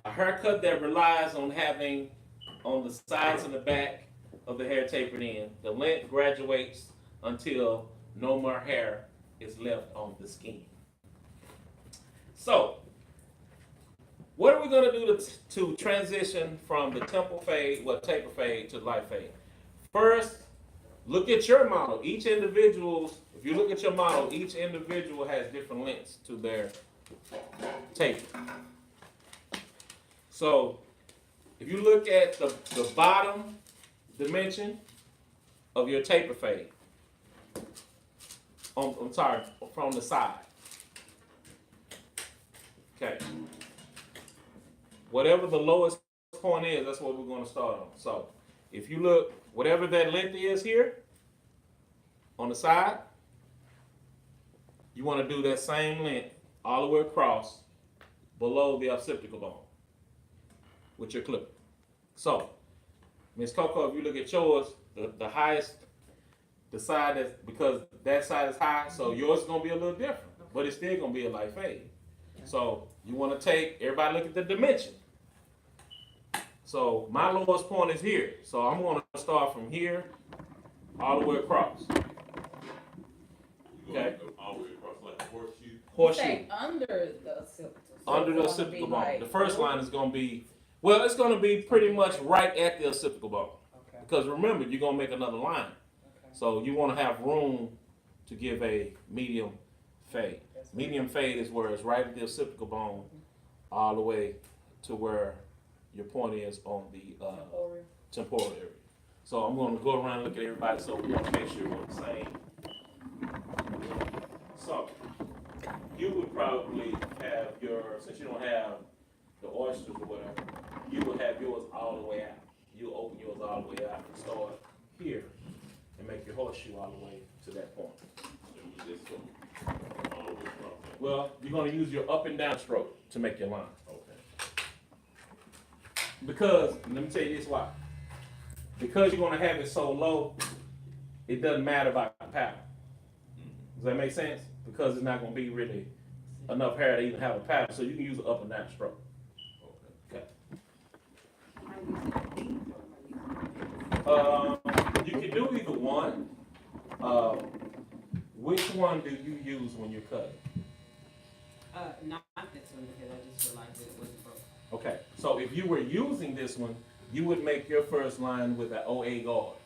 A haircut that relies on having on the sides and the back of the hair tapered in. The length graduates until no more hair is left on the skin. So, what are we going to do to transition from the temple fade, taper fade to light fade? First, look at your model. Each individual's, if you look at your model, each individual has different lengths to their taper. So, if you look at the bottom dimension of your taper fade, I'm sorry, from the side. Okay. Whatever the lowest point is, that's what we're going to start on. So, if you look, whatever that length is here, on the side, you want to do that same length all the way across below the occipital bone with your clipper. So, Miss Coco, if you look at yours, the highest, the side that's, because that side is high, so yours is going to be a little different, but it's still going to be a light fade. So, you want to take, everybody look at the dimension. So, my lowest point is here. So, I'm going to start from here all the way across. Okay? All the way across like a horseshoe. Horseshoe. Under the occipital. So Under the occipital bone. Like, the first line is going to be, well, it's going to be pretty much right at the occipital bone. Okay. Because remember, you're going to make another line. Okay. So you want to have room to give a medium fade. Medium fade is where it's right at the occipital bone all the way to where your point is on the temporal area. So I'm going to go around and look at everybody, so we want to make sure we're the same. So you would probably have your, since you don't have the oysters or whatever, you will have yours all the way out. You open yours all the way out and start here and make your horseshoe all the way to that point. Well, you're going to use your up and down stroke to make your line. Okay. Because, let me tell you this why. Because you're going to have it so low, it doesn't matter about the pattern. Does that make sense? Because it's not going to be really enough hair to even have a pattern, so you can use an up and down stroke. Okay. You can do either one. Which one do you use when you're cutting? Not this one because I just realized it wasn't broke. Okay, so if you were using this one, you would make your first line with an OA guard.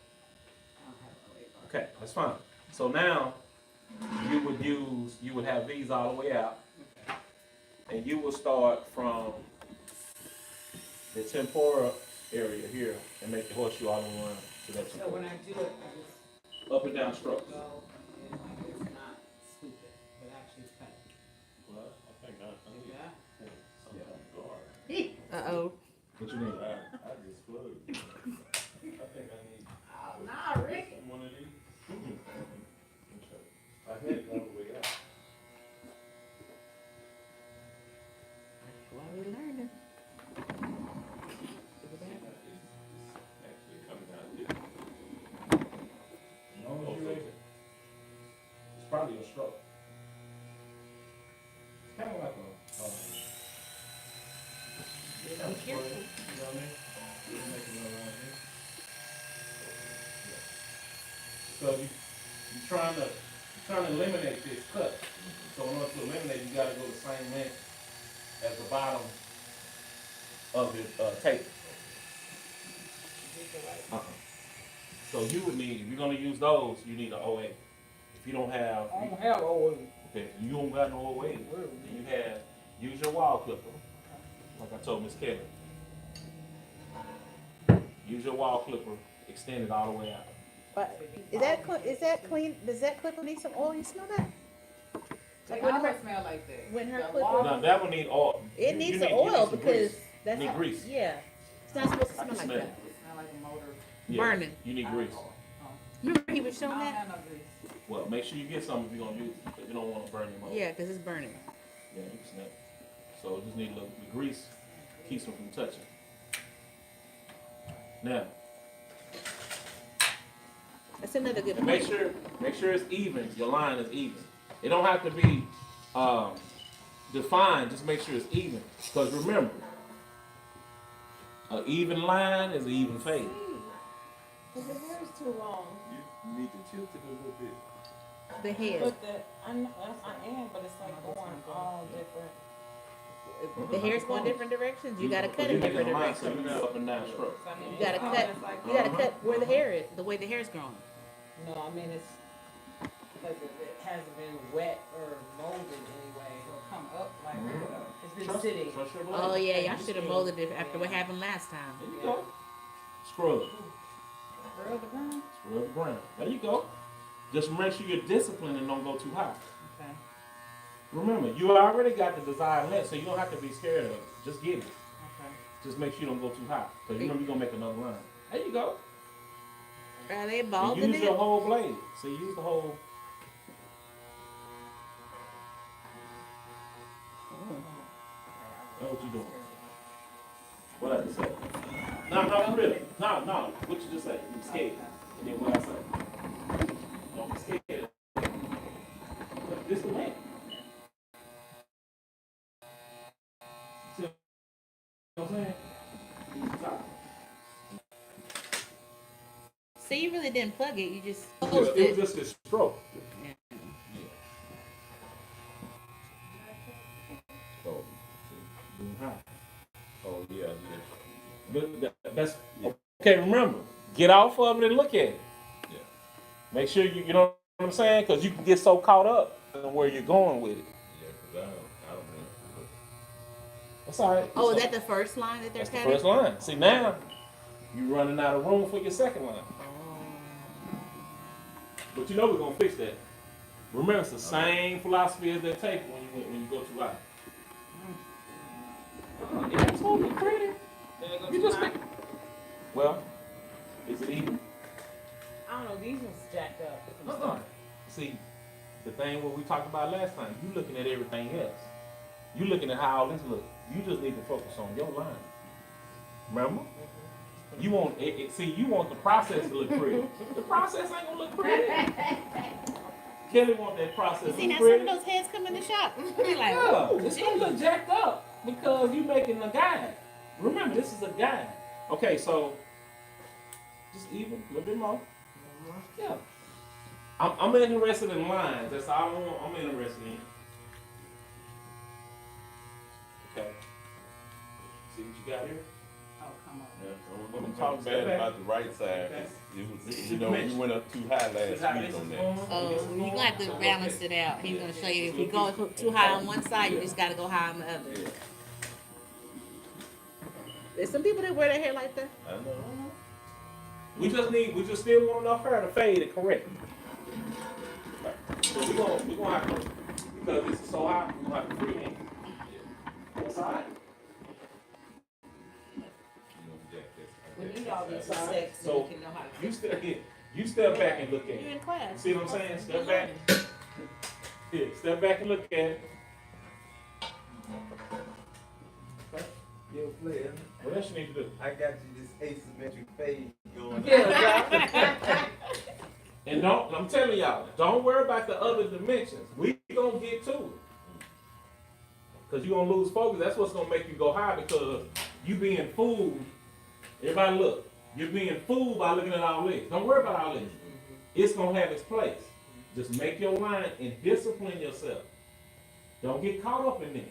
I don't have OA guard. Okay, that's fine. So now you would have these all the way out, and you will start from the temporal area here and make the horseshoe all the way around to that temporal. So when I do it, I just Up and down strokes. go and like it's not scoop it, but actually cut it. Well, I think I need Yeah. some kind of guard. Uh-oh. What you need? I just flew. I think I need Oh, nah, Rick. one of these. I had it all the way out. Why we learning? Actually coming out here. As long as you make it. It's probably a stroke. It's kind of like a. Be careful. You know what I mean? You're making it around here. Yeah. So you're trying to eliminate this cut. So in order to eliminate, you got to go the same length as the bottom of the tape. So you would need, if you're gonna use those, you need an OA. If you don't have, I don't have OA. okay, if you don't got no OA, then you have, use your wall clipper. Like I told Miss Kelly. Use your wall clipper, extend it all the way out. But is that clean? Does that clipper need some oil? You smell that? Like, when I her, don't smell like that. when her The clipper- wall- Now that one need oil. it You needs need- some you oil need some because grease. that's You need how, grease. yeah. It's not supposed to I can smell like smell that. it. It smell like a motor. Yeah, Burning. You need grease. Remember he was I showing don't that? have no grease. Well, make sure you get some if you're gonna use it, if you don't want to burn your motor. Yeah, because it's burning. Yeah, you can smell it. So you just need a little the grease, keeps them from touching. Now, That's another good and point. make sure it's even. Your line is even. It don't have to be defined. Just make sure it's even. Because remember, An even line is an even fade. Cause the hair is too long. You need to tilt it a little bit. The hair. But I am, but it's like going all different. The hair's going different directions. You gotta cut You in making different a line directions. so you go up and down stroke. So, I mean, You gotta it's cut. almost like, You gotta cut where the hair is, the way the hair's growing. no, I mean, it's, because it hasn't been wet or molded anyway. It'll come up like, it's been sitting. Trust your blade. Oh yeah, y'all should have molded it after what happened last time. There you go. Scrub. Real the ground? Scrub the ground. There you go. Just make sure you're disciplined and don't go too high. Okay. Remember, you already got the desired length, so you don't have to be scared of it. Just get it. Okay. Just make sure you don't go too high, because you know you're going to make another line. There you go. Are they And balding use your it? whole blade. See, use the whole. That's what you doing. What I just said. No, really. No. What you just say? You scared. And then what I say. Don't be scared. This is the man. See what I'm saying? Stop. So you really didn't plug it. You just It closed was it. just a stroke. Yeah. Oh, high. Oh yeah. That's okay. Remember, get off of it and look at it. Yeah. Make sure you know what I'm saying, because you can get so caught up in where you're going with it. Yeah, because I don't know. That's all right. Oh, is that the first line that they're That's the cutting? first line. See now, you're running out of room for your second line. But you know we're gonna fix that. Remember, it's the same philosophy as that tape when you go too high. Yeah, it's gonna be pretty. You just make. Well, is it even? I don't know, these ones jacked up. See, the thing what we talked about last time, you looking at everything else. You looking at how all this look. You just need to focus on your line. Remember? You want see, you want the process to look pretty. The process ain't gonna look pretty. Kelly want that process You to see look now some pretty. of those heads come in the shop. Be like, Yeah, ooh, it's gonna look jacked up because you making a guide. Remember, this is a guide. Okay, so just even a little bit more. Yeah. I'm interested in lines. That's all I'm interested in. Okay. See what you got here? Oh, come on. Yeah, so we're gonna talk bad about the right side. It was, you know, you went up too high last week on that. oh, you're gonna have to balance it out. He's gonna show you if you go too high on one side, you just gotta go high on the other. Yeah, There's some people that wear their hair like that. I know. We just still want enough hair to fade it correct. So we're gonna have to, because this is so high, we're gonna have to freehand. That's all right. You know, Jack, We need all these That's all right. specs so So we can know how to you step back and look at You're it. in class. See what I'm saying? Step back. Yeah, step back and look at it. Yo, player, What else you need to do? I got you this asymmetric fade going. Yeah, and I'm telling y'all, don't worry about the other dimensions. We gonna get to it. Cause you're gonna lose focus. That's what's gonna make you go high, because you being fooled. Everybody look. You're being fooled by looking at all this. Don't worry about all this. It's gonna have its place. Just make your line and discipline yourself. Don't get caught up in this.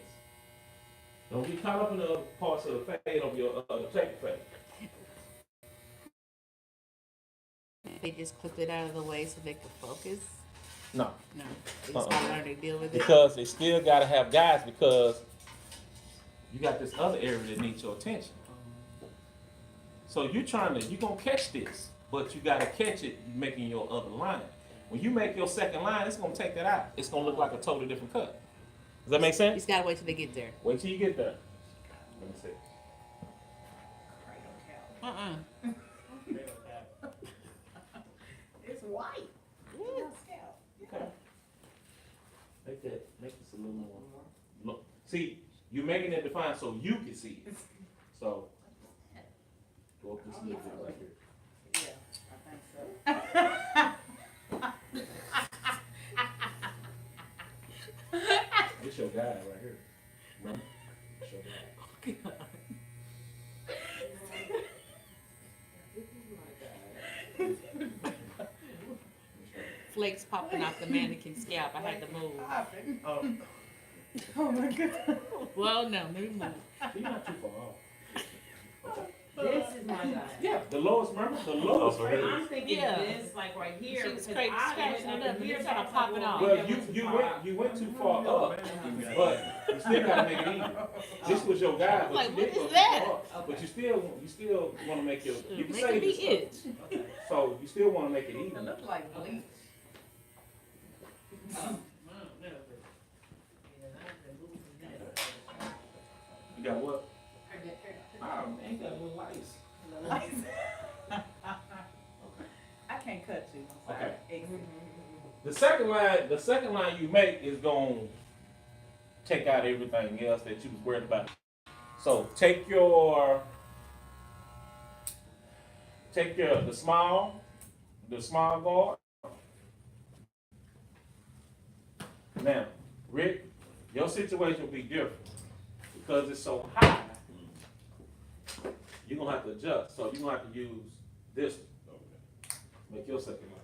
Don't get caught up in the other parts of the fade of your tape fade. They just clipped it out of the way so they could focus. No. No, they just gotta learn to deal with it. Because they still gotta have guys, because you got this other area that needs your attention. So you're gonna catch this, but you gotta catch it making your other line. When you make your second line, it's gonna take that out. It's gonna look like a totally different cut. Does that make You sense? just gotta wait till they get there. Wait till you get there. Let me see. It's white. Okay. Make this a little more. Look, see, you're making it defined so you can see it. So, go up just a little bit right here. Yeah, I think so. This your guy right here. Remember? This your guy. flakes popping off the mannequin scalp. I had to move. Oh my god. Well, no, let me move. You're not too far off. This is my guy. Yeah, the lowest, remember, the lowest Oh, fade. I'm thinking Yeah. this, like right here. She was because scraping- I scratching went it up, up and here, it's so I gonna was pop like, it well, off. Well, maybe you I went too went too far up, but you still gotta make it even. This was your guy, but Like, you what did go is too that? far. But you still wanna make your, you can Making save me this stuff. itch. So you still wanna make it It even. looks like bleach. You got what? Ain't got little lights. I can't cut you. I'm sorry. The second line you make is gonna take out everything else that you was worried about. So take the small guard. Now, Rick, your situation will be different because it's so high. You're gonna have to adjust. So you're gonna have to use this one. Make your second line.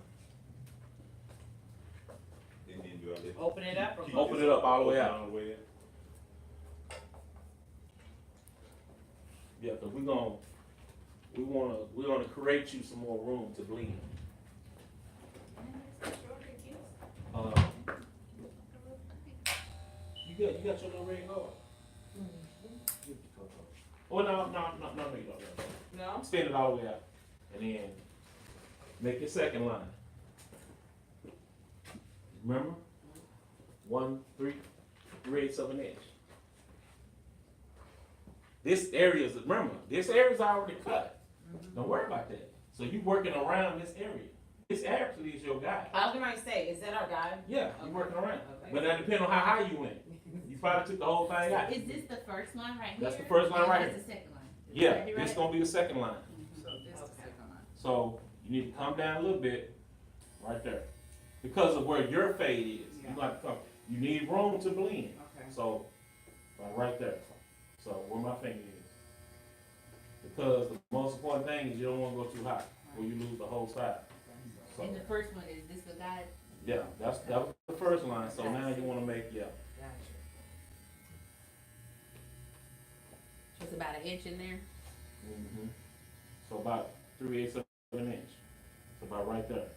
And then do I let- Open it up. Or Open it up all the way out. All the way out. Yeah, because we wanna create you some more room to bleed. You got your little red guard. Oh no, you don't. No? Extend it all the way out, and then make your second line. Remember, 1 3/8 of an inch. This area is already cut. Don't worry about that. So you working around this area. This actually is your guy. I was gonna say, is that our guy? Yeah, you working around. Okay. But that depends on how high you went. You probably took the whole thing out. Is this the first line right here? That's the first line right That's the second line. Yeah, Right here, this right? gonna be the second line. So this is the second line. So you need to come down a little bit, right there, because of where your fade is. You got to come. You need room to blend. Okay. So, right there. So where my finger is, because the most important thing is you don't want to go too high, or you lose the whole side. So And the first one is this the guy? yeah, that was the first line. So now you want to make Gotcha. It's about an inch in there. So about 3/8 of an inch. So about right there.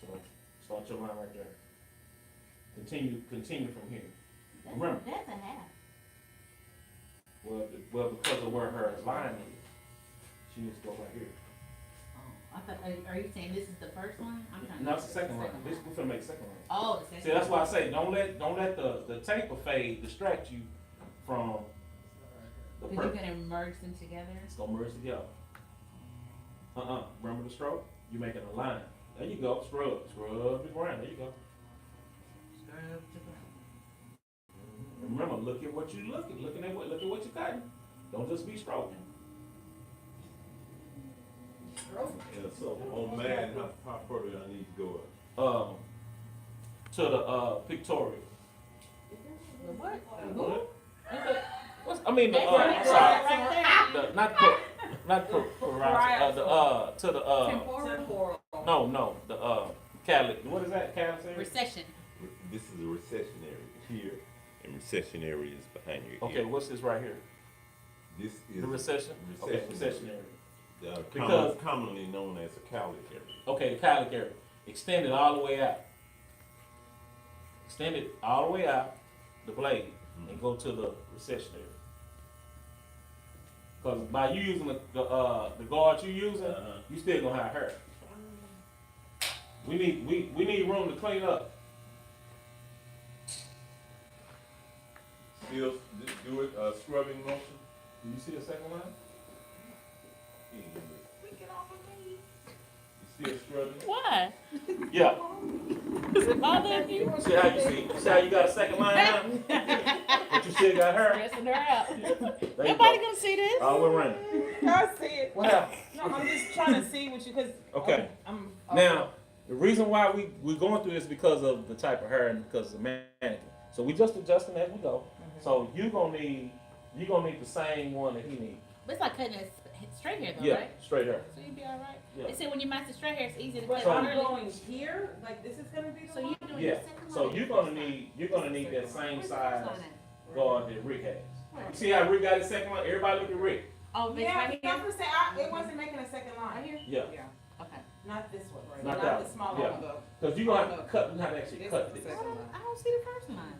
So start your line right there. Continue from here. Remember. That's a half. Well, because of where her line is, she needs to go right here. Oh, I thought, are you saying this is the first line? I'm trying to. No, it's the second line. This we're gonna make the second line. Oh, the second. See, that's why I say don't let the taper fade distract you from the Because you're purpose. gonna merge them together. It's gonna merge together. Remember the stroke? You're making a line. There you go. Scrub the ground. There you go. And remember, look at what you're looking. Look at what you're cutting. Don't just be stroking. Yeah, so on mine, how far do I need to go up? To the pictorial. The what? What's, I mean, the That's sorry, right there. the not parietal, to the Temporal. no, the cali. What is that? Cali? Recession. This is a recession area here, and recession area is behind your Okay, ear. what's this right here? This is The recession. Okay, recession recession area. Because commonly known as a cowlick area. Okay, the calic area. Extend it all the way out. Extend it all the way out, the blade, and go to the recession area. Because by you using the guard you're using, you still gonna have hair. We need room to clean up. Still do it, scrubbing motion. Do you see the second line? You still scrubbing? Why? Yeah. Is it bothering you? See how you got a second line now? But you still got hair. Stressing her out. There you Nobody go. gonna see this. All we're running. I see it. What happened? No, I'm just trying to see what you, cause. Okay. I'm. Now, the reason why we're going through this because of the type of hair and because of the mannequin. So we just adjusting as we go. So you're gonna need the same one that he needs. But it's like cutting his straight hair though, Yeah, right? straight hair. So you'll be all right. Yeah. They said when you master straight hair, it's easy to But cut I'm early. going here, like this is gonna be the So one? you're doing Yeah. your second So line? you're gonna need that same Where's the size first line at? guard that Rick has. You see how Rick got his second line? Everybody look at Rick. Oh, it's Yeah, right but here. I'm say, it wasn't making a second Right line. here. Yeah. Yeah, Okay. not this one, right? Not Not that the smaller one, one. yeah. Cause you gonna have to cut. You have to actually This cut is the this. second line. I don't see the first line.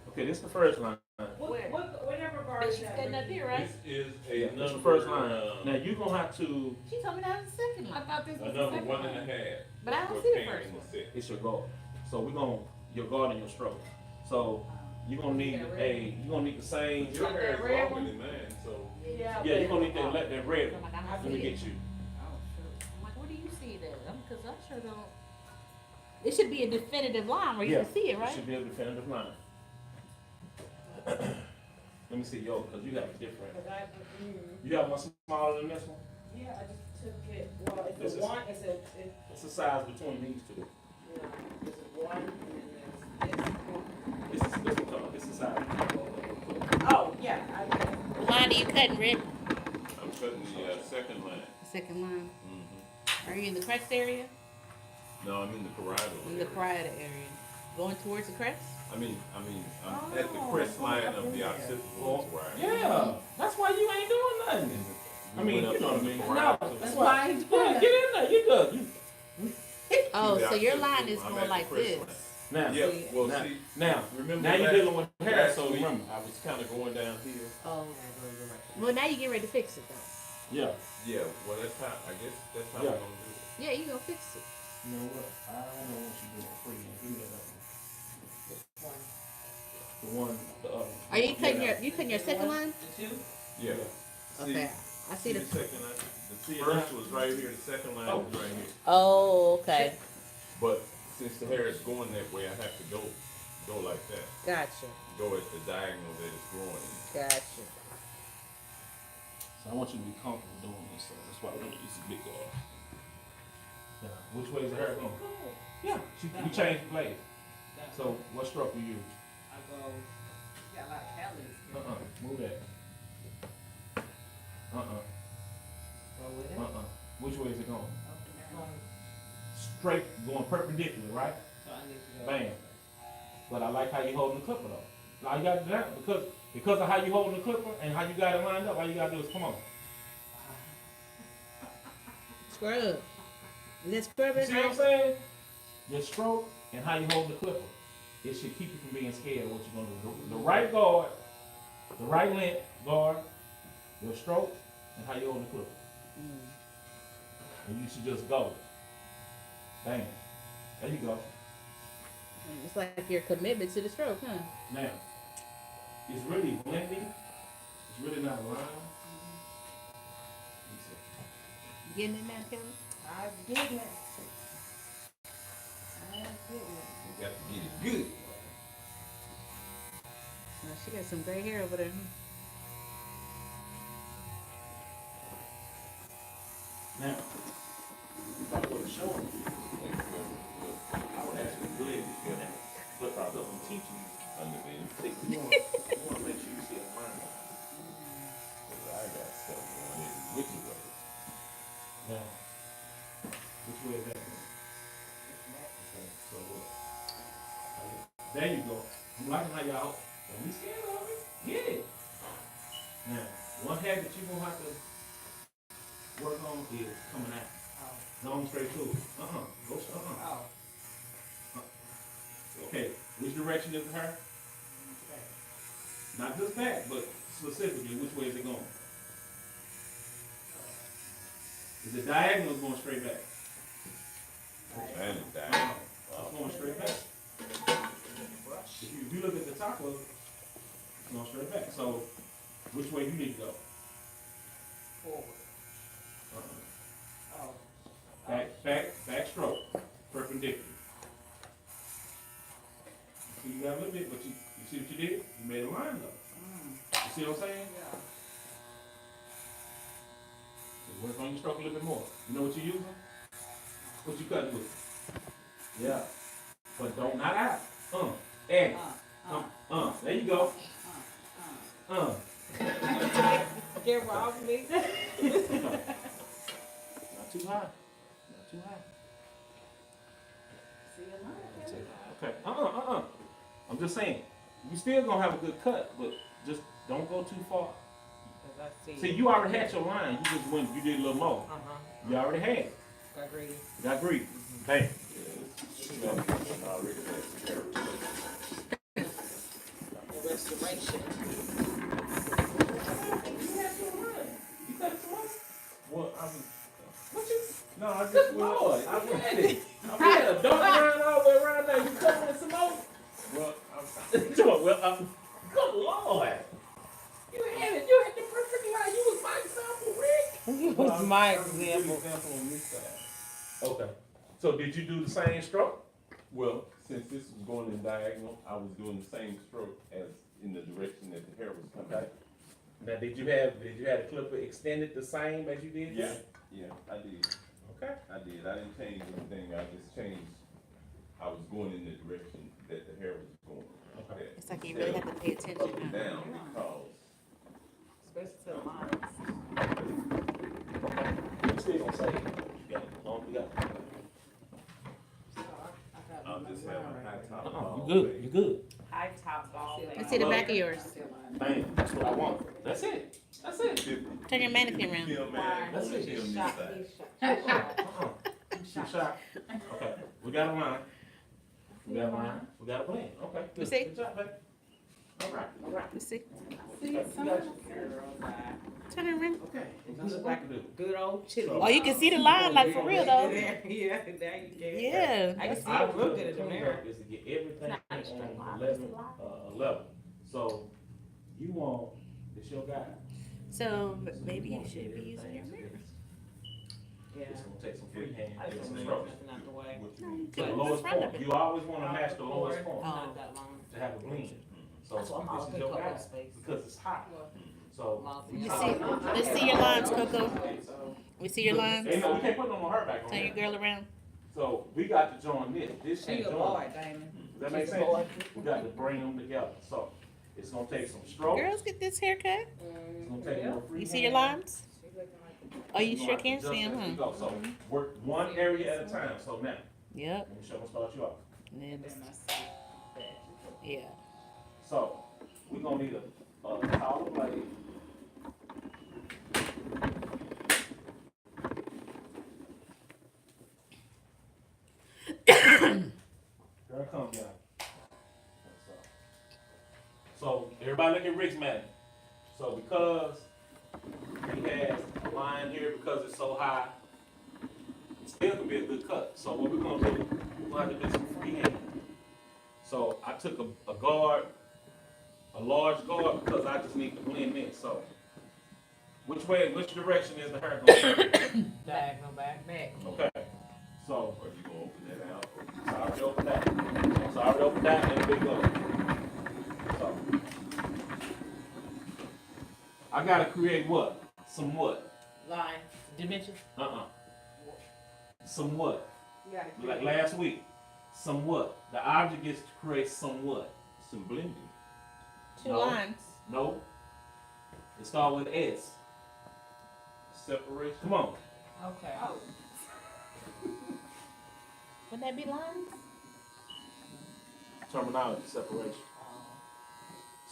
Okay, this is the first line. Where? Whatever bar But is she's that? cutting up Ricky? here, right? This is Yeah, a this is the number, first line. Now you gonna have to. She told me that was the second line. I thought this a was the number second 1.5. line. But I don't We're see the paying first in one. the set. It's your guard. So we're gonna your guard and your stroke. So you're gonna need the same. Your hair is red longer one? than mine, so. Yeah. Yeah, you're gonna need that red I'm one. like, I Let don't me see it. get you. Oh, shoot. I'm like, where do you see that? Cause I sure don't. It should be a definitive line where you Yeah, can see it, It right? should be a definitive line. Let me see yours, cause you got a different. You got one smaller than this one. Yeah, I just took it, well, This it's is- a one, it's a, What's the size between these two? you know, it's a one, and then there's this. This one, this is the size. Oh, yeah, What line are you cutting, Rick? I'm cutting the second line. Second line. Mm-hmm. Are you in the crest area? No, I'm in the parietal. In the area. parietal area. Going towards the crest? I'm at the crest line of the occipital is where I am. Yeah, that's why you ain't doing nothing. I mean, went up you know what I to the mean. parietal. No, that's why why. I ain't Yeah, get in there. You good. Oh, The so your occipital, line is I'm going at the like crest this. line. Now, Yeah, well, now, see, now, remember now you're last- dealing with hair, last so week, remember. I was kind of going down here. Oh. Well, now you get ready to fix it though. Yeah. Yeah, well, that's how, I guess that's how Yeah. we're gonna do it. Yeah, you gonna fix it. You know what? I don't know what you're doing for you. Give me that other one. The one, the other. Are you cutting your second line? The two? Yeah. Okay. I see the. second line. The first was right here, the second line was right here. Oh, okay. But since the hair is going that way, I have to go like that. Gotcha. Go at the diagonal that it's growing. Gotcha. So I want you to be comfortable doing this. So that's why we're gonna use the big guard. Yeah. Which way is the hair going? Yeah. We changed the blade. So what stroke you use? I go, you got a lot of calories. Move that. Go with it. Which way is it going? Up and down. Straight, going perpendicular, right? So I need to go. Bam. But I like how you holding the clipper though. Now you got it down because of how you holding the clipper and how you got it lined up. All you gotta do is come on. Scrub. Is that scrub You it see what I'm right? saying? Your stroke and how you hold the clipper. It should keep you from being scared of what you're gonna do. The right guard, the right length guard, your stroke, and how you hold the clipper. And you should just go. Bam. There you go. It's like your commitment to the stroke, huh? Now, it's really blending. It's really not a line. Let me see. Getting it now, Kelly? I'm getting it. I'm getting it. You got to get it good. Oh, she got some gray hair over there. Now, if I would have shown you, I would actually blend it. But I don't teach you. Underneath. You want to make sure you see a line. Cause I got stuff going in which way. Now, which way is that going? Okay, so there you go. I'm liking how y'all, don't be scared of it. Get it. Now, one habit that you're going to have to work on is coming out. Going straight to it. Go, Oh, Okay, which direction is the hair? Not just back, but specifically, which way is it going? Is it diagonal or going straight back? And it died. It's going straight back. If you look at the top of it, it's going straight back. So, which way you need to go? forward. Oh. Back stroke, perpendicular. So you got a little bit, but you see what you did? You made a line though. You see what I'm saying? Yeah. So work on your stroke a little bit more. You know what you're using? What you cutting with? Yeah. But don't, not out. There you go. camera off me. Not too high. Not too high. See a line. Okay. I'm just saying. You still gonna have a good cut, but just don't go too far. Cause I see. See, you already had your line. You just went. You did a little more. You already had it. Got greedy. Got greedy. Bam. Restoration. Well, I was. What you? No, I just Good Lord, I had it. I had a dark line all the way around there. You covering it some more? Well, Good Lord. You had it. You had the perfect line. You was my example, Rick. It was my example example. on this side. Okay. So did you do the same stroke? Well, since this was going in diagonal, I was doing the same stroke as in the direction that the hair was coming. Okay. Now did you have the clipper extended the same as you did? Yeah, yeah, I did. Okay. I did. I didn't change anything. I just changed. I was going in the direction that the hair was going. Okay. It's like you really have to pay attention. Up and down because Especially to the lines. Okay. You still gonna say it. You got it. Long as you got it. I'll just have a high top. You good. You good. High top ball. Let's see the back of yours. Bam. That's what I want. That's it. That's it. Turn your mannequin around. That's it. Film this side. Shoot shot. Okay. We got a line. We got a line. We got a plan. Okay. You Good. see? Good job, baby. All right. All right. Let's see. You got you. Turn it around. Okay. That's what I can do. Good old chili. Oh, you can see the line like for real though. Yeah, there you go. Yeah. I can see Our it real good in the cleanup mirror. is to get everything Not a on straight line, 11 it's a line. level. So you want this your guy. So maybe you should be using your mirror. Yeah. It's gonna take some free hand. I Get just some move strokes. nothing out the way. No, you The could lowest in front point. of it. You always want to match the lowest point Oh. Not that long. to have a blend. So That's why I'm always this is gonna your cut guy that space. because it's hot. So You see, let's see your lines, Coco. We see your lines. Hey, no, we can't put no more hair back on Turn your there. girl around. So we got to join this. This She can't a join. boy, Damon. Does that make sense? We got to bring them together. So it's gonna take some strokes. Girls get this haircut. It's gonna take more free You see your hand. lines? Oh, you sure can see them, huh? Go. So work one area at a time. So now, Yep. let me show. I'm gonna start you off. And then yeah. So we're gonna need a towel blade. Here it comes, y'all. So everybody look at Rick's man. So because he has a line here because it's so high, it still can be a good cut. So what we're gonna do, we're gonna have to do some freehand. So I took a guard, a large guard, because I just need to blend in. So which direction is the hair going? Diagonal back. Back. Okay. So Are you gonna open that out? so I already opened that. So I already opened that and a big go. So I gotta create what? Some what? Line. Dimension. Some what? You gotta Like last week. Some what? The object is to create some what? Some blending. Two No. lines. No. It starts with S. Separation. Come on. Okay. Would that be lines? Terminology, separation.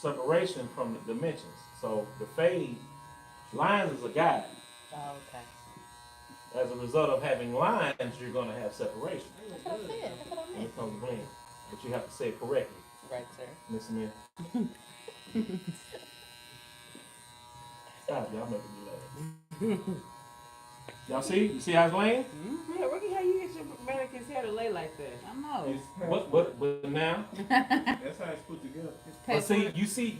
Separation from the dimensions. So the fade, lines is a guide. Oh, okay. As a result of having lines, you're gonna have separation. That's what I said. That's what I When meant. it comes to blend. But you have to say it correctly. Right, sir. Listen in. Stop, y'all making me laugh. Y'all see? You see how it's laying? Yeah, Ricky, how you get your mannequin's hair to lay like that? I know. It's, But now? that's how it's put together. But see,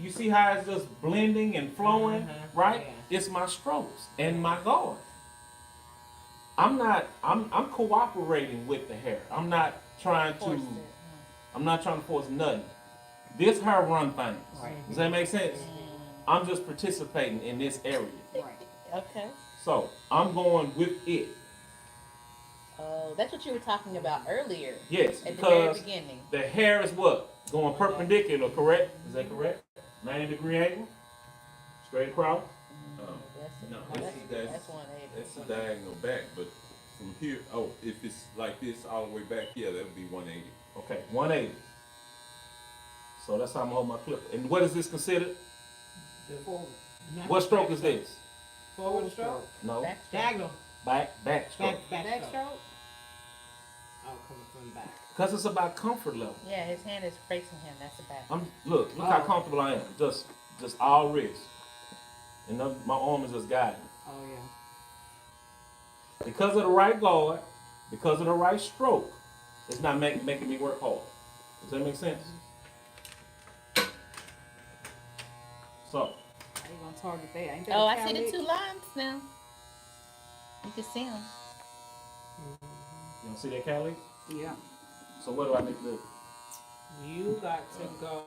you see how it's just blending and flowing, right? It's my strokes and my guard. I'm cooperating with the hair. I'm not trying to force nothing. This hair run things. Right. Does that make sense? I'm just participating in this area. Right. Okay. So I'm going with it. Oh, that's what you were talking about earlier. Yes, At the very because beginning. the hair is what? Going perpendicular, correct? Is that correct? 90-degree angle? Straight across? No, That's 180. that's the diagonal back, but from here, oh, if it's like this all the way back, yeah, that would be 180. Okay, 180. So that's how I'm gonna hold my clip. And what is this considered? Forward. What stroke is this? Forward stroke. No, Backstroke. Diagonal. back stroke. Backstroke. Oh, coming from the back. Because it's about comfort level. Yeah, his hand is facing him. That's the back. Look how Oh. comfortable I am. Just all wrist. And my arm is just guiding. Oh, yeah. Because of the right guard, because of the right stroke, it's not making me work hard. Does that make sense? So, How you gonna target that? Ain't that Oh, a I see the cowlick? 2 lines now. You can see them. you don't see that, Callie? Yeah. So what do I need to do? You got to go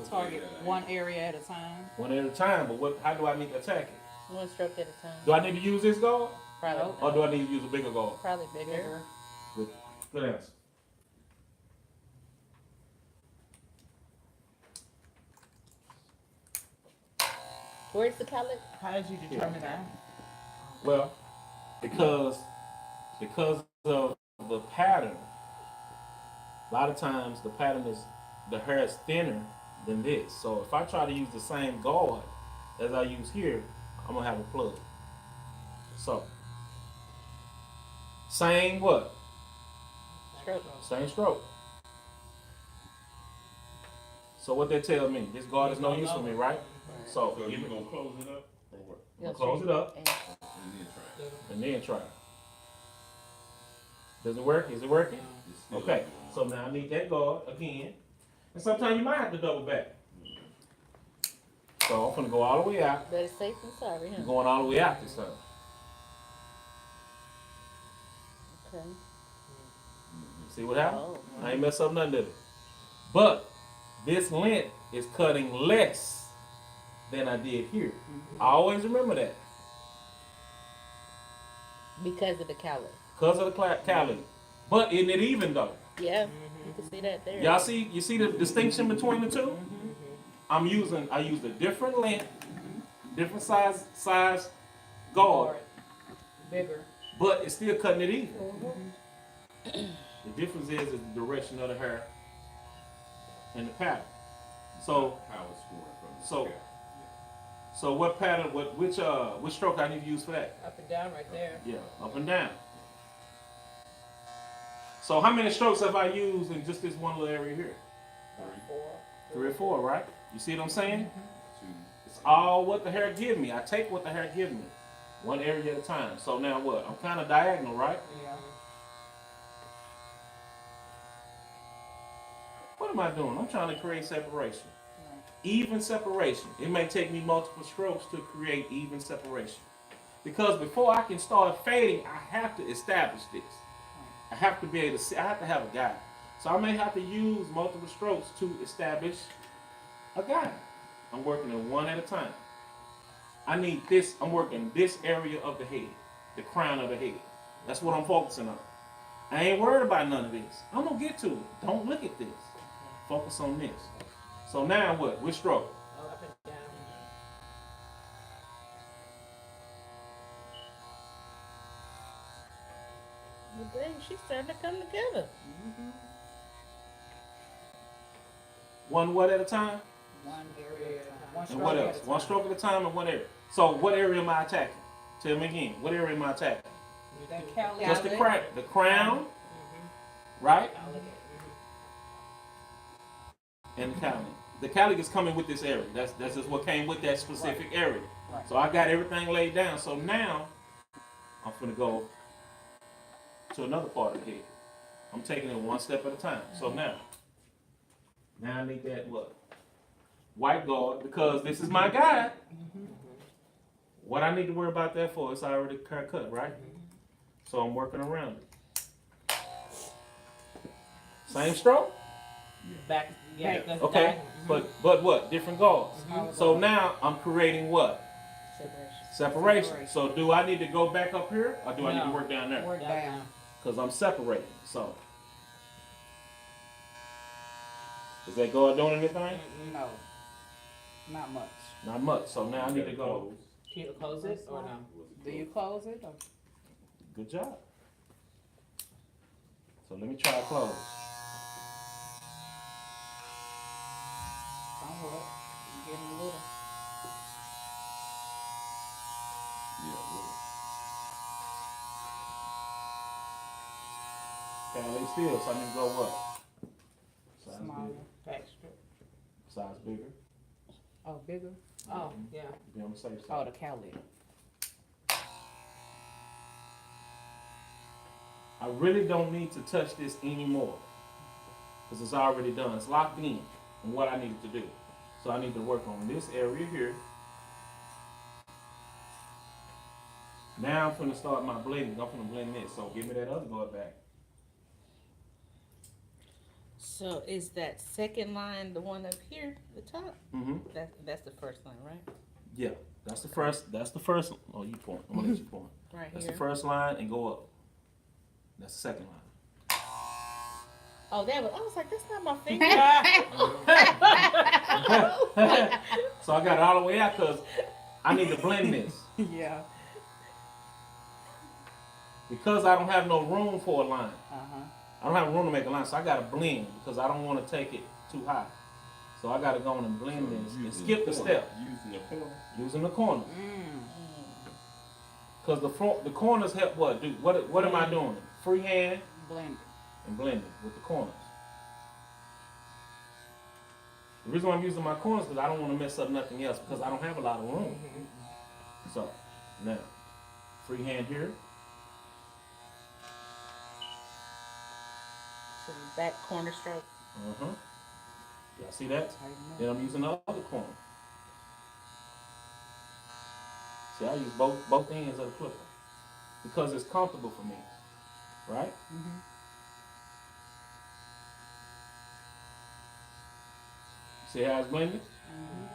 target one area at a time. One at a time, but how do I need to attack it? 1 stroke at a time. Do I need to use this guard? Probably. Nope. Or do I need to use a bigger guard? Probably bigger. Good answer. Where's the palette? How did you determine that? Well, because of the pattern, a lot of times the pattern is the hair is thinner than this. So if I try to use the same guard as I use here, I'm gonna have a plug. So same what? Stroke. Same stroke. So what that tells me, this guard is no use for me, right? So So give you me, gonna close it up or what? I'm gonna close it up And then try it. and then try. Does it work? Is it working? It's still Okay, up. so now I need that guard again. And sometimes you might have to double back. So I'm gonna go all the way out. Better safe than sorry, huh? I'm going all the way out this time. Okay. See what happened? Oh. I ain't mess up nothing, did it? But this length is cutting less than I did here. I always remember that. Because of the callus. Because of the calorie. But isn't it even though? Yeah, you can see that there. Y'all see, you see the distinction between the two? I used a different length, different size guard, Bigger. but it's still cutting it even. The difference is the direction of the hair and the pattern. So, How it's scoring from the So- scalp. so what pattern, which stroke I need to use for that? Up and down right there. Yeah, up and down. So how many strokes have I used in just this one little area here? 3 or 4, right? You see what I'm saying? Two. It's all what the hair give me. I take what the hair gives me, one area at a time. So now what? I'm kind of diagonal, right? Yeah. What am I doing? I'm trying to create separation. Even separation. It may take me multiple strokes to create even separation. Because before I can start fading, I have to establish this. I have to be able to see, I have to have a guide. So I may have to use multiple strokes to establish a guide. I'm working it one at a time. I need this, I'm working this area of the head, the crown of the head. That's what I'm focusing on. I ain't worried about none of this. I'm gonna get to it. Don't look at this. Focus on this. So now what? Which stroke? Up and down. Well, dang, she's starting to come together. One what at a time? One area at a time. One And stroke what at else? a time. One stroke at a time and one area. So what area am I attacking? Tell me again. What area am I attacking? That cowlick. Just the crown, right? And the cowlick. The cowlick is coming with this area. That's just what came with that specific area. Right. So I got everything laid down. So now I'm gonna go to another part of the head. I'm taking it one step at a time. So now I need that what? White guard, because this is my guide. What I need to worry about that for? It's already cut, right? So I'm working around it. Same stroke? Back. Yeah. That's Okay, diagonal. but what? Different guards. So now I'm creating what? Separation. Separation. So do I need to go back up here, or do I need to No. work down there? Work down. Because I'm separating. So is that guard doing anything? No. Not much. Not much. So now I need to go Can you close it or no? Was it Do you close? close it or? Good job. So let me try to close. Somewhat. You get a little. Yeah, Okay, lay still, so I need to go what? Size Smaller, bigger. extra. Size bigger. Oh, bigger? Oh, yeah. Be on the safe Oh, side. the cow lid. I really don't need to touch this anymore. Because it's already done. It's locked in on what I needed to do. So I need to work on this area here. Now I'm finna start my blending. I'm finna blend this. So give me that other guard back. So is that second line the one up here, the top? Mm-hmm. That's the first line, right? Yeah. That's the first. Oh, you point. I'm gonna let you point. Right That's here. the first line and go up. That's the second line. Oh, that was. I was like, that's not my finger. So I got it all the way out because I need to blend this. Yeah. Because I don't have no room for a line. Uh-huh. I don't have room to make a line, so I gotta blend because I don't want to take it too high. So I gotta go on and blend this and skip the step Using the corner. using the corner. Mm. Because the corners help what do? What am I doing? Freehand Blend and blending with the corners. The reason why I'm using my corners is because I don't want to mess up nothing else because I don't have a lot of room. So now, freehand here. So the back corner stroke. Uh-huh. Y'all see that? Tighten up. Then I'm using the other corner. See, I use both ends of the clipper because it's comfortable for me, right? Mhm. See how it's blended? Mhm.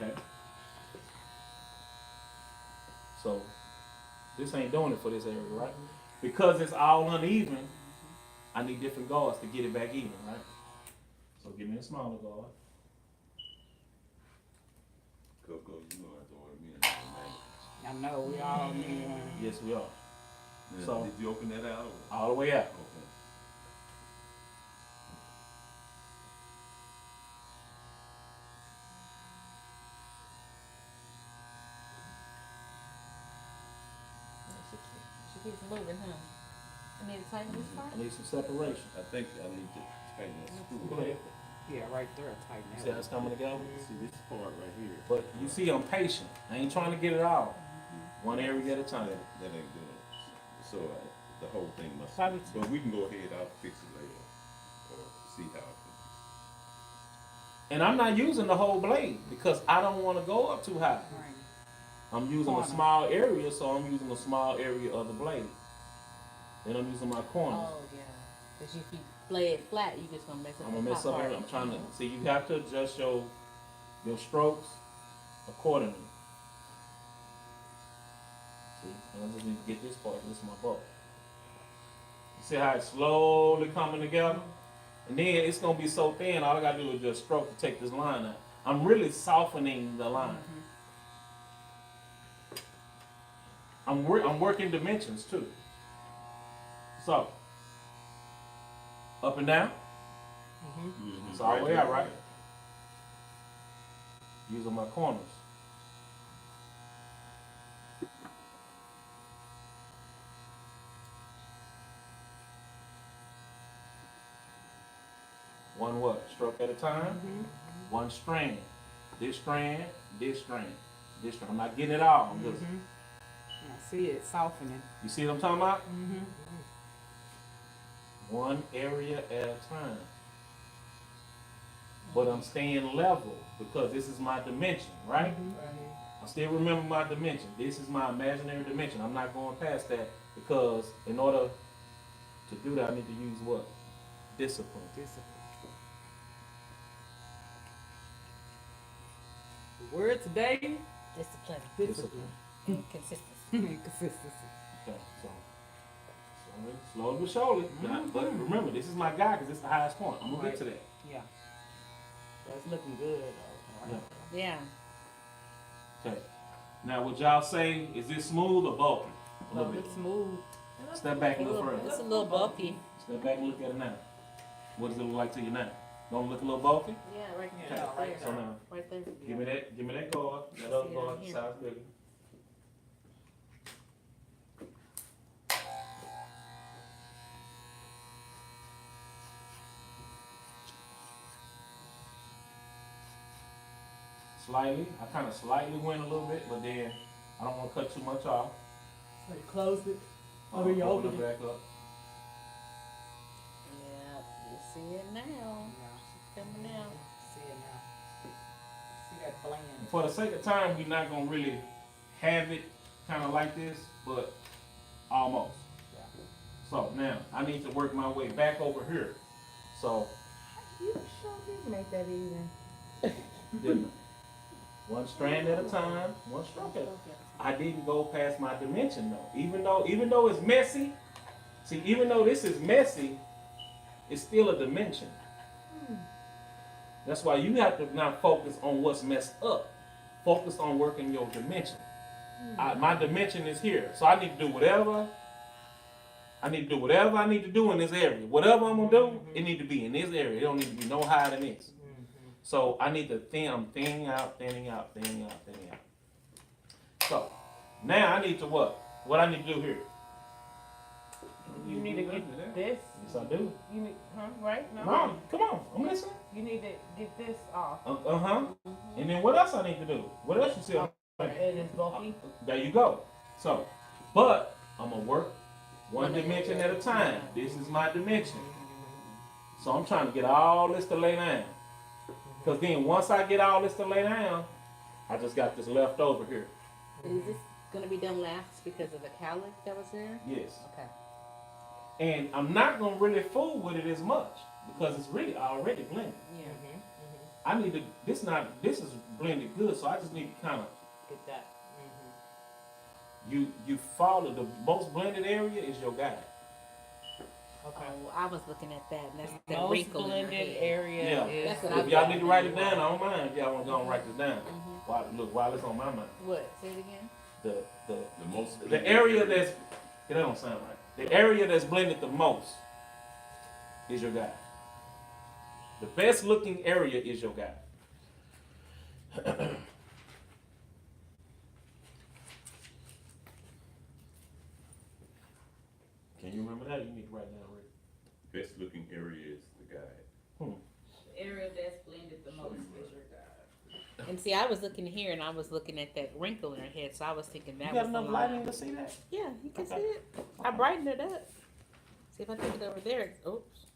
Okay. So this ain't doing it for this area, right? Because it's all uneven, I need different guards to get it back even, right? So give me a smaller guard. Coco, you know I have to order me another man. I know, we all need one. Yes, we are. Now, So- did you open that out? Or? All the way out. Okay. She keeps moving, huh? I need to tighten this part. I need some separation. I think I need to tighten that screw. Go ahead. Yeah, right there, tighten See that. how it's coming together? See this part right here. But you see, I'm patient. I ain't trying to get it all. One area at a time. That ain't doing it. So the whole thing must. Probably But we can go ahead. I'll fix it later, or see how. And I'm not using the whole blade because I don't want to go up too high. Right. I'm using Corner. a small area, so I'm using a small area of the blade. Then I'm using my corners. Oh yeah. Cause if you lay it flat, you just gonna mess up I'm the gonna mess top up part. everything. I'm trying to see. You have to adjust your strokes accordingly. See, and I just need to get this part. This is my bow. You see how it's slowly coming together, and then it's gonna be so thin. All I gotta do is just stroke to take this line out. I'm really softening the line. I'm working dimensions too. So up and down. It's all the way out, right? Using my corners. One what? Stroke at a time. One strand. This strand, this strand, this strand. I'm not getting it all. I'm just, I see it softening. you see what I'm talking about? Mm-hmm. One area at a time. But I'm staying level because this is my dimension, right? I still remember my dimension. This is my imaginary dimension. I'm not going past that because in order to do that, I need to use what? Discipline. Discipline. The word today, Discipline discipline. and consistency. Consistency. Okay, so slowly but surely. But remember, this is my guy because it's the highest point. I'm gonna get to that. Yeah. That's looking good though. Yeah. Yeah. Okay. Now, would y'all say, is this smooth or bulky? A No, little bit. it's smooth. Step back a little further. It's a little bulky. Step back and look at it now. What does it look like to you now? Don't it look a little bulky? Yeah, right Yeah, there. right So now, Right there. give me that card. That other See it card, on here. size bigger. Slightly, I kind of slightly went a little bit, but then I don't want to cut too much off. So you closed it? Open it back up. Yeah, you see it now. It's coming out. See it now. See that blend. For the sake of time, we're not gonna really have it kind of like this, but almost. So now I need to work my way back over here. So You sure did make that even. didn't I? One strand at a time, one stroke at a time. I didn't go past my dimension though. Even though it's messy, see, even though this is messy, it's still a dimension. That's why you have to not focus on what's messed up. Focus on working your dimension. My dimension is here, so I need to do whatever. I need to do whatever I need to do in this area. Whatever I'm gonna do, it need to be in this area. It don't need to be no higher than this. So I need to I'm thinning out. So now I need to what? What I need to do here? You need to get this. Yes, I do. You need, huh? Right? No, come on, I'm listening. You need to get this off. Uh-huh. And then what else I need to do? What else you see? And it's bulky. There you go. So, but I'm gonna work one dimension at a time. This is my dimension. So I'm trying to get all this to lay down. Because then once I get all this to lay down, I just got this left over here. Is this gonna be done last because of the cowlick that was there? Yes. Okay. And I'm not gonna really fool with it as much because it's really already blended. Yeah. I need to, this is blended good, so I just need to kind of, Get that. you follow the most blended area is your guide. Okay. Oh, I was looking at that, and that's the Most wrinkle in your blended head. area Yeah. is. That's what I If y'all need to write it down, I don't mind if y'all want to go and write this down. While it's on my mind. What? Say it again. The most. The area that's, that don't sound right. The area that's blended the most is your guide. The best looking area is your guide. Can you remember that? You need to write down, Rick. Best looking area is the guide. The area that's blended the most is your guide. And see, I was looking here, and I was looking at that wrinkle in her head, so I was thinking that You got was enough the lighting line. to see that? Yeah, you can Okay. see it. I brightened it up. See if I take it over there. Oops.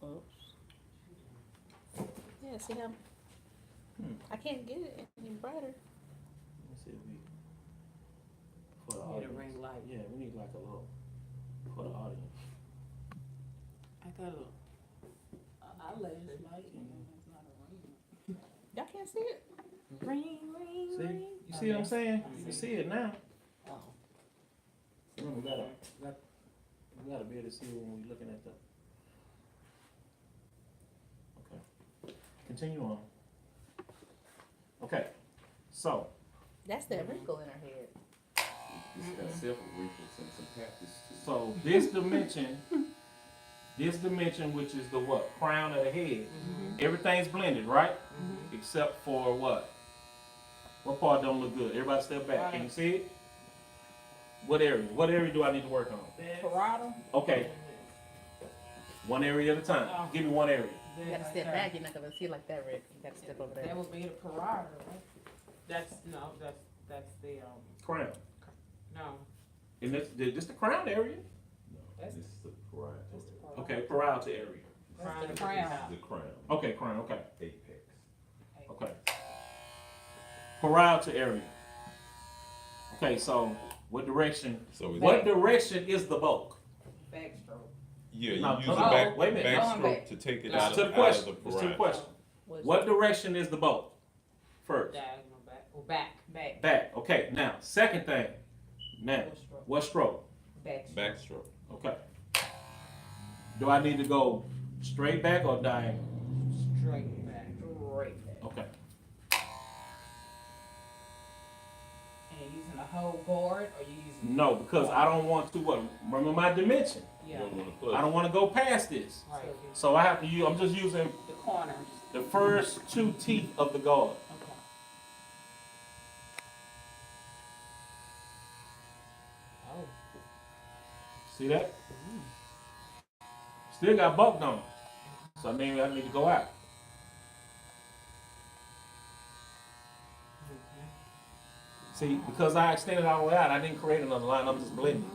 Oops. Yeah, see how I can't get it any brighter. Let's see if we, for the Need a audience. ring light. Yeah, we need like a little, for the audience. I got a eyelash light. Y'all can't see it. Ring, ring, See? ring. You see what I'm saying? You can see it now. Oh. We gotta be able to see it when we're looking at the. Okay. Continue on. Okay. So, That's that wrinkle in her head. It's got several wrinkles and some patches too. so this dimension, which is the what? Crown of the head. Everything's blended, right? Except for what? What part don't look good? Everybody step back. Can you see it? What area? What area do I need to work on? Parietal. Okay. One area at a time. Give me one area. You gotta step back. You're not gonna see it like that, Rick. You gotta step over there. That would be the parietal, right? That's the Crown. no. And this the crown area. No, That's- this is the parietal. That's the parietal. Okay, parietal area. Crown. This Crown. is the crown. Okay, crown. Okay. Apex. Okay. Parietal area. Okay, so what direction? So What direction is the bulk? Backstroke. yeah, you No, use hold a on, wait a minute. backstroke to take it Listen out to of, the out of question. the Listen to the parietal. question. What's What direction is the bulk? First. Diagonal back. Or back. Back. Back. Okay. Now, second thing. Now, what stroke? Backstroke. Backstroke. Okay. Do I need to go straight back or diagonal? Straight back. Straight back. Okay. a whole board, or you using? No, because I don't want to, remember my dimension. You Yeah, don't wanna plus. I don't want to go past this. right, So I have to use, I'm just using the corners, the first 2 teeth of the guard. okay. Oh. See that? Still got bumped on it. So I mean, I need to go out. See, because I extended all the way out, I didn't create another line, I'm just blending.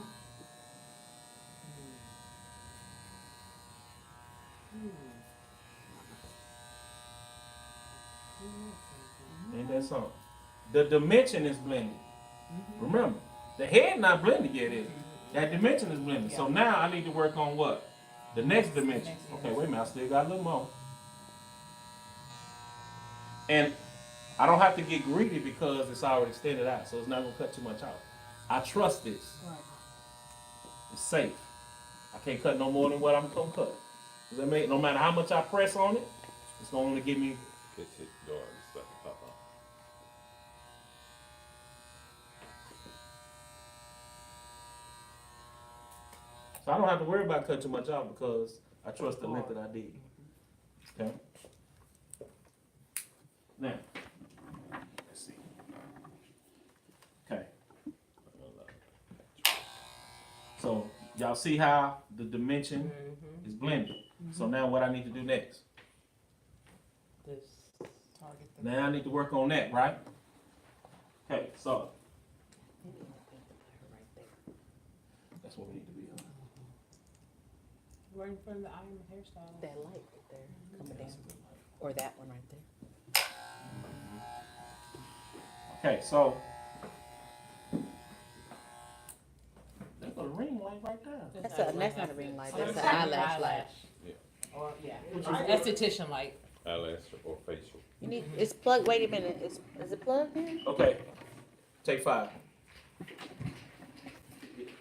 Ain't that something? The dimension is blended. Remember, the head not blended yet, is it? That dimension is blended. So now I need to work on what? The next dimension. Okay, wait a minute, I still got a little more. And I don't have to get greedy because it's already extended out, so it's not gonna cut too much out. I trust this. Right. It's safe. I can't cut no more than what I'm gonna cut. Does that make, no matter how much I press on it, it's gonna only give me. Catch it, guard, it's like a pop out. So I don't have to worry about cutting too much out because I trust the length that I did. Okay? Now, let's see. Okay. So y'all see how the dimension is blended. So now what I need to do next? This target. Now I need to work on that, right? Okay, so that's what we need to be on. Right in front of the iron hairstyle. That light right there, coming down, or that one right there. Okay, so there's a ring light right there. That's not a ring light, that's an That's eyelash light. Or, yeah, esthetician light. Eyelash or facial. You need, it's plugged, wait a minute, is it plugged in? Okay, take 5.